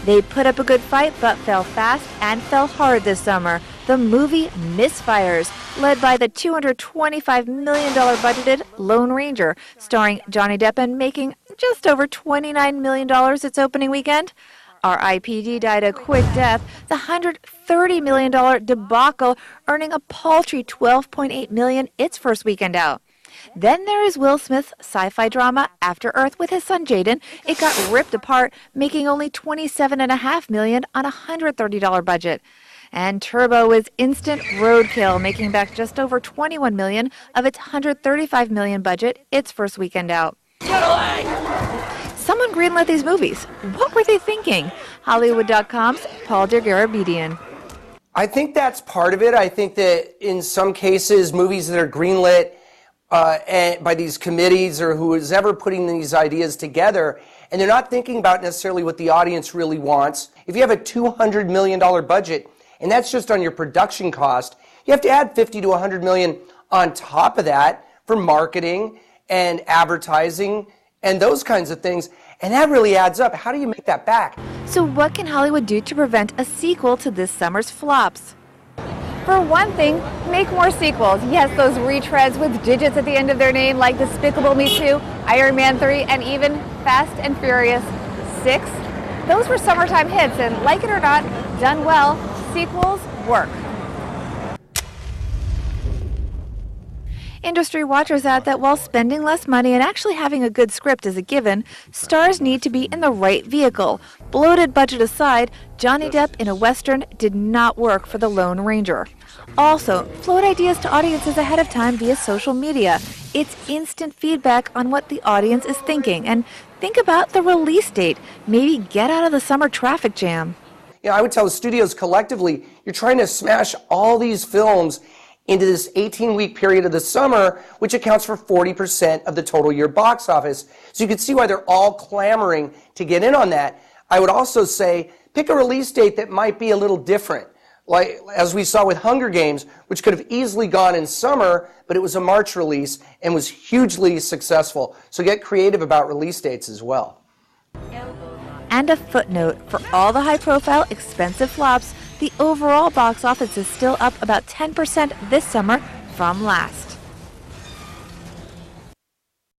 They put up a good fight but fell fast and fell hard this summer. The movie Misfires, led by the $225 million budgeted Lone Ranger, starring Johnny Depp and making just over $29 million its opening weekend. R.I.P.D. died a quick death, the $130 million debacle earning a paltry $12.8 million its first weekend out. Then there is Will Smith's sci-fi drama After Earth with his son Jaden. It got ripped apart, making only $27.5 million on a $130 budget. And Turbo is instant roadkill, making back just over $21 million of its $135 million budget its first weekend out. Someone greenlit these movies. What were they thinking? Hollywood.com's Paul Dergarabedian. I think that's part of it. I think that in some cases, movies that are greenlit by these committees or who is ever putting these ideas together, and they're not thinking about necessarily what the audience really wants. If you have a $200 million budget, and that's just on your production cost, you have to add $50 to $100 million on top of that for marketing and advertising and those kinds of things, and that really adds up. How do you make that back? So what can Hollywood do to prevent a sequel to this summer's flops? For one thing, make more sequels. Yes, those retreads with digits at the end of their name like Despicable Me 2, Iron Man 3, and even Fast and Furious 6. Those were summertime hits, and like it or not, done well, sequels work. Industry watchers add that while spending less money and actually having a good script is a given, stars need to be in the right vehicle. Bloated budget aside, Johnny Depp in a Western did not work for the Lone Ranger. Also, float ideas to audiences ahead of time via social media. It's instant feedback on what the audience is thinking. And think about the release date. Maybe get out of the summer traffic jam. I would tell the studios collectively, you're trying to smash all these films into this 18-week period of the summer, which accounts for 40% of the total year box office. So you can see why they're all clamoring to get in on that. I would also say, pick a release date that might be a little different. Like, as we saw with Hunger Games, which could have easily gone in summer, but it was a March release and was hugely successful. So get creative about release dates as well. And a footnote, for all the high-profile, expensive flops, the overall box office is still up about 10% this summer from last.